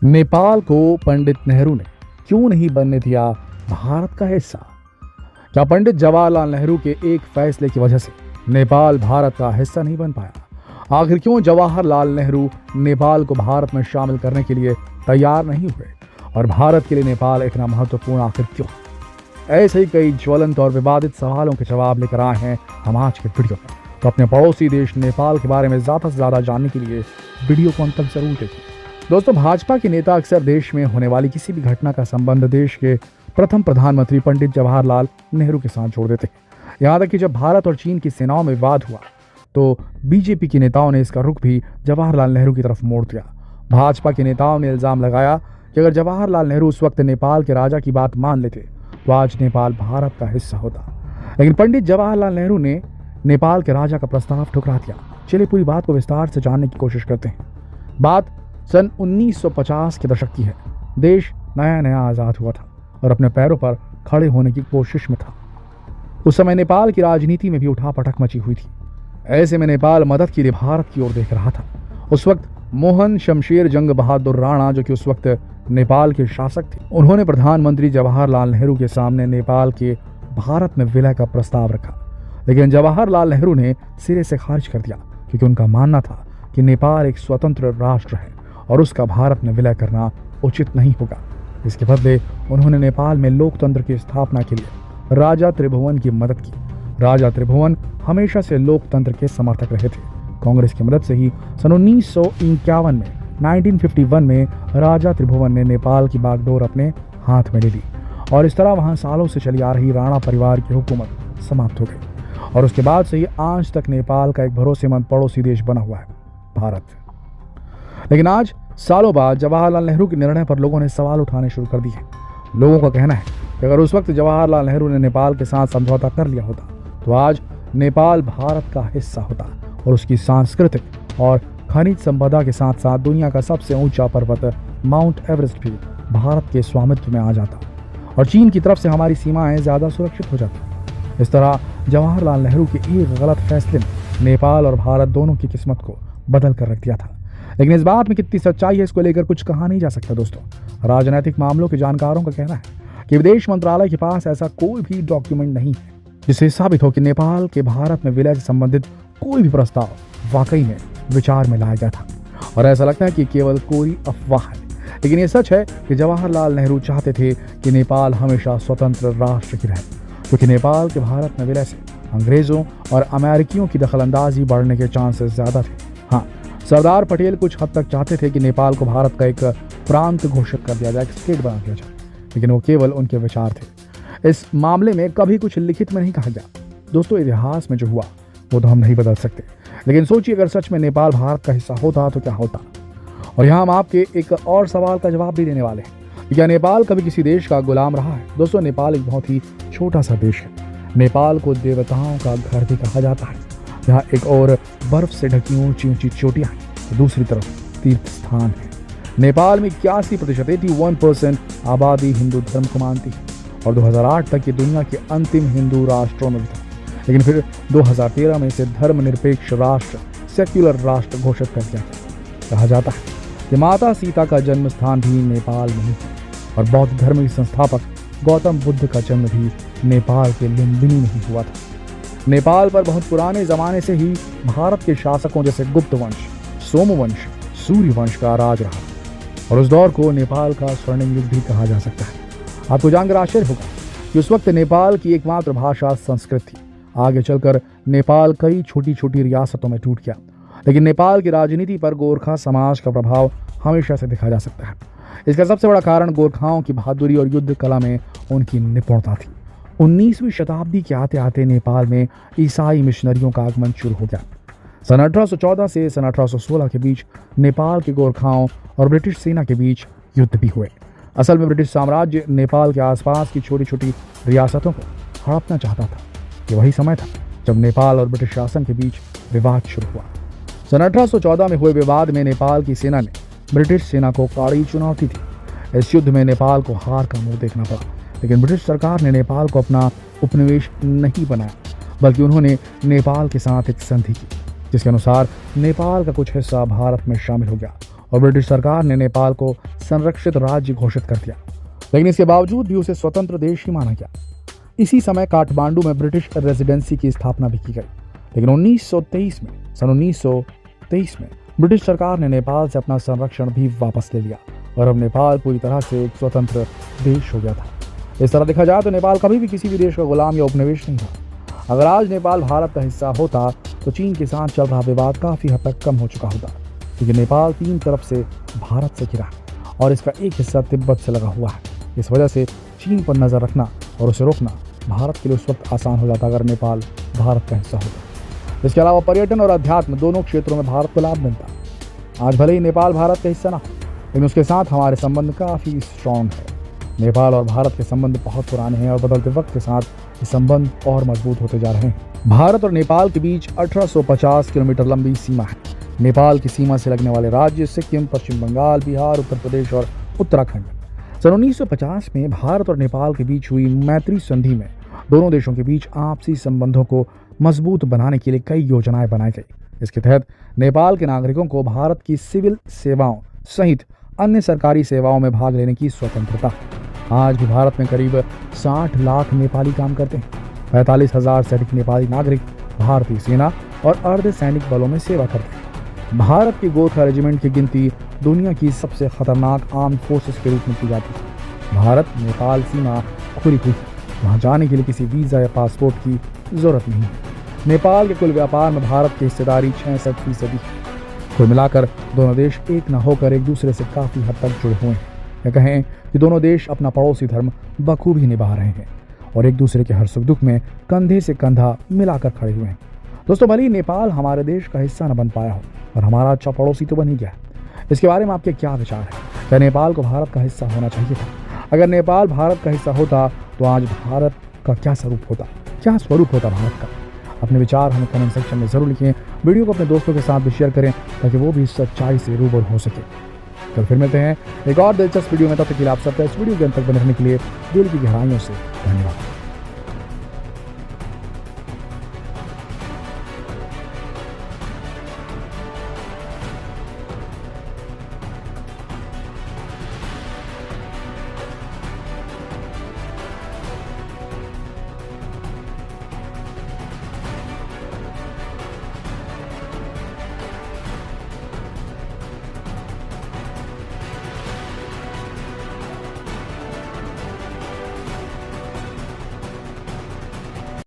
नेपाल को पंडित नेहरू ने क्यों नहीं बनने दिया भारत का हिस्सा? क्या पंडित जवाहरलाल नेहरू के एक फैसले की वजह से नेपाल भारत का हिस्सा नहीं बन पाया? आखिर क्यों जवाहरलाल नेहरू नेपाल को भारत में शामिल करने के लिए तैयार नहीं हुए? और भारत के लिए नेपाल इतना महत्वपूर्ण आखिर क्यों? ऐसे ही कई ज्वलंत और विवादित सवालों के जवाब लेकर आए हैं हम आज के वीडियो में। तो अपने पड़ोसी देश नेपाल के बारे में ज्यादा से ज्यादा जानने के लिए वीडियो को अंत तक जरूर देखें। दोस्तों, भाजपा के नेता अक्सर देश में होने वाली किसी भी घटना का संबंध देश के प्रथम प्रधानमंत्री पंडित जवाहरलाल नेहरू के साथ जोड़ देते हैं। यहाँ तक कि जब भारत और चीन की सेनाओं में विवाद हुआ तो बीजेपी के नेताओं ने इसका रुख भी जवाहरलाल नेहरू की तरफ मोड़ दिया। भाजपा के नेताओं ने इल्जाम लगाया कि अगर जवाहरलाल नेहरू उस वक्त नेपाल के राजा की बात मान लेते तो आज नेपाल भारत का हिस्सा होता। लेकिन पंडित जवाहरलाल नेहरू ने नेपाल के राजा का प्रस्ताव ठुकरा दिया। चलिए पूरी बात को विस्तार से जानने की कोशिश करते हैं। बात सन 1950 के दशक की है। देश नया नया आज़ाद हुआ था और अपने पैरों पर खड़े होने की कोशिश में था। उस समय नेपाल की राजनीति में भी उठापटक मची हुई थी। ऐसे में नेपाल मदद के लिए भारत की ओर देख रहा था। उस वक्त मोहन शमशेर जंग बहादुर राणा, जो कि उस वक्त नेपाल के शासक थे, उन्होंने प्रधानमंत्री जवाहरलाल नेहरू के सामने नेपाल के भारत में विलय का प्रस्ताव रखा। लेकिन जवाहरलाल नेहरू ने सिरे से खारिज कर दिया, क्योंकि उनका मानना था कि नेपाल एक स्वतंत्र राष्ट्र है और उसका भारत में विलय करना उचित नहीं होगा। इसके बदले उन्होंने नेपाल में लोकतंत्र की स्थापना के लिए राजा त्रिभुवन की मदद की। राजा त्रिभुवन हमेशा से लोकतंत्र के समर्थक रहे थे। कांग्रेस की मदद से ही सन 1951 में राजा त्रिभुवन ने नेपाल की बागडोर अपने हाथ में ले ली और इस तरह वहां सालों से चली आ रही राणा परिवार की हुकूमत समाप्त हो गई। और उसके बाद से ही आज तक नेपाल का एक भरोसेमंद पड़ोसी देश बना हुआ है भारत। लेकिन आज सालों बाद जवाहरलाल नेहरू के निर्णय पर लोगों ने सवाल उठाने शुरू कर दिए। लोगों का कहना है कि अगर उस वक्त जवाहरलाल नेहरू ने नेपाल के साथ समझौता कर लिया होता तो आज नेपाल भारत का हिस्सा होता और उसकी सांस्कृतिक और खनिज संपदा के साथ साथ दुनिया का सबसे ऊंचा पर्वत माउंट एवरेस्ट भी भारत के स्वामित्व में आ जाता और चीन की तरफ से हमारी सीमाएं ज्यादा सुरक्षित हो जाती। इस तरह जवाहरलाल नेहरू के एक गलत फैसले ने नेपाल और भारत दोनों की किस्मत को बदल कर रख दिया था। लेकिन इस बात में कितनी सच्चाई है, इसको लेकर कुछ कहा नहीं जा सकता। दोस्तों, राजनीतिक मामलों के जानकारों का कहना है कि विदेश मंत्रालय के पास ऐसा कोई भी डॉक्यूमेंट नहीं है जिससे साबित हो कि नेपाल के भारत में विलय से संबंधित कोई भी प्रस्ताव वाकई में विचार में लाया गया था। और ऐसा लगता है कि केवल कोई अफवाह है। लेकिन ये सच है कि जवाहरलाल नेहरू चाहते थे कि नेपाल हमेशा स्वतंत्र राष्ट्र की रहे, क्योंकि नेपाल के भारत में विलय से अंग्रेजों और अमेरिकियों की दखलंदाजी बढ़ने के चांसेस ज्यादा थे। हाँ, सरदार पटेल कुछ हद तक चाहते थे कि नेपाल को भारत का एक प्रांत घोषित कर दिया जाए, एक स्टेट बना दिया जाए, लेकिन वो केवल उनके विचार थे। इस मामले में कभी कुछ लिखित में नहीं कहा गया। दोस्तों, इतिहास में जो हुआ वो तो हम नहीं बदल सकते, लेकिन सोचिए अगर सच में नेपाल भारत का हिस्सा होता तो क्या होता। और यहाँ हम आपके एक और सवाल का जवाब भी देने वाले हैं। क्या नेपाल कभी किसी देश का गुलाम रहा है? दोस्तों, नेपाल एक बहुत ही छोटा सा देश है। नेपाल को देवताओं का घर भी कहा जाता है। यहाँ एक और बर्फ से ढकी ऊंची ऊंची चोटियां हैं, तो दूसरी तरफ तीर्थ स्थान है। नेपाल में 81% 81% आबादी हिंदू धर्म को मानती है और 2008 तक ये दुनिया के अंतिम हिंदू राष्ट्रों में भी था। लेकिन फिर 2013 में इसे धर्मनिरपेक्ष राष्ट्र, सेक्युलर राष्ट्र घोषित कर दिया गया। कहा जाता है कि माता सीता का जन्म स्थान भी नेपाल में ही है और बौद्ध धर्म के संस्थापक गौतम बुद्ध का जन्म भी नेपाल के लुम्बिनी में ही हुआ था। नेपाल पर बहुत पुराने जमाने से ही भारत के शासकों जैसे गुप्त वंश, सोमवंश, सूर्य वंश का राज रहा और उस दौर को नेपाल का स्वर्णिम युग भी कहा जा सकता है। आपको जानकर आश्चर्य होगा कि उस वक्त नेपाल की एकमात्र भाषा संस्कृत थी। आगे चलकर नेपाल कई छोटी छोटी रियासतों में टूट गया, लेकिन नेपाल की राजनीति पर गोरखा समाज का प्रभाव हमेशा से देखा जा सकता है। इसका सबसे बड़ा कारण गोरखाओं की बहादुरी और युद्ध कला में उनकी निपुणता थी। 19वीं शताब्दी के आते आते नेपाल में ईसाई मिशनरियों का आगमन शुरू हो गया। सन 1814 से सन 1816 के बीच नेपाल के गोरखाओं और ब्रिटिश सेना के बीच युद्ध भी हुए। असल में ब्रिटिश साम्राज्य नेपाल के आसपास की छोटी छोटी रियासतों को हड़पना चाहता था। ये वही समय था जब नेपाल और ब्रिटिश शासन के बीच विवाद शुरू हुआ। सन 1814 में हुए विवाद में नेपाल की सेना ने ब्रिटिश सेना को कड़ी चुनौती दी। इस युद्ध में नेपाल को हार का मुंह देखना पड़ा, लेकिन ब्रिटिश सरकार ने नेपाल को अपना उपनिवेश नहीं बनाया, बल्कि उन्होंने नेपाल के साथ एक संधि की, जिसके अनुसार नेपाल का कुछ हिस्सा भारत में शामिल हो गया और ब्रिटिश सरकार ने नेपाल को संरक्षित राज्य घोषित कर दिया, लेकिन इसके बावजूद भी उसे स्वतंत्र देश ही माना गया। इसी समय काठमांडू में ब्रिटिश रेजिडेंसी की स्थापना भी की गई, लेकिन 1923 में ब्रिटिश सरकार ने नेपाल से अपना संरक्षण भी वापस ले लिया और अब नेपाल पूरी तरह से एक स्वतंत्र देश हो गया था। इस तरह देखा जाए तो नेपाल कभी भी किसी भी देश का गुलाम या उपनिवेश नहीं था। अगर आज नेपाल भारत का हिस्सा होता तो चीन के साथ चल रहा विवाद काफी हद तक कम हो चुका होता, क्योंकि नेपाल 3 तरफ से भारत से घिरा है और इसका एक हिस्सा तिब्बत से लगा हुआ है। इस वजह से चीन पर नजर रखना और उसे रोकना भारत के लिए उस वक्त आसान हो जाता अगर नेपाल भारत का हिस्सा होता। इसके अलावा पर्यटन और अध्यात्म दोनों क्षेत्रों में भारत को लाभ मिलता। आज भले ही नेपाल भारत का हिस्सा ना हो, लेकिन उसके साथ हमारे संबंध काफी स्ट्रॉन्ग है। नेपाल और भारत के संबंध बहुत पुराने हैं और बदलते वक्त के साथ ये संबंध और मजबूत होते जा रहे हैं। भारत और नेपाल के बीच 1850 किलोमीटर लंबी सीमा है। नेपाल की सीमा से लगने वाले राज्य सिक्किम, पश्चिम बंगाल, बिहार, उत्तर प्रदेश और उत्तराखंड। सन 1950 में भारत और नेपाल के बीच हुई मैत्री संधि में दोनों देशों के बीच आपसी संबंधों को मजबूत बनाने के लिए कई योजनाएं बनाई गई। इसके तहत नेपाल के नागरिकों को भारत की सिविल सेवाओं सहित अन्य सरकारी सेवाओं में भाग लेने की स्वतंत्रता। आज भी भारत में करीब 60 लाख नेपाली काम करते हैं। 45,000 से अधिक नेपाली नागरिक भारतीय सेना और अर्धसैनिक बलों में सेवा करते हैं। भारत की गोरखा रेजिमेंट की गिनती दुनिया की सबसे खतरनाक आर्म्ड फोर्सेस के रूप में की जाती है। भारत नेपाल सीमा खुली हुई, वहाँ जाने के लिए किसी वीज़ा या पासपोर्ट की जरूरत नहीं है। नेपाल के कुल व्यापार में भारत की हिस्सेदारी 66% है। कुल मिलाकर दोनों देश एक न होकर एक दूसरे से काफ़ी हद तक जुड़े हुए हैं। या कहें कि दोनों देश अपना पड़ोसी धर्म बखूबी निभा रहे हैं और एक दूसरे के हर सुख दुख में कंधे से कंधा मिलाकर खड़े हुए हैं। दोस्तों, भले ही नेपाल हमारे देश का हिस्सा न बन पाया हो, और हमारा अच्छा पड़ोसी तो बन ही गया। इसके बारे में आपके क्या विचार है? क्या नेपाल को भारत का हिस्सा होना चाहिए था? अगर नेपाल भारत का हिस्सा होता तो आज भारत का क्या स्वरूप होता भारत का? अपने विचार हमें कमेंट सेक्शन में जरूर लिखें। वीडियो को अपने दोस्तों के साथ भी शेयर करें ताकि वो भी इस सच्चाई से रूबरू हो सके। कल फिर मिलते हैं एक और दिलचस्प वीडियो में। तब तक के लिए आप सबका इस वीडियो के अंत तक बने रहने के लिए दिल की गहराइयों से धन्यवाद।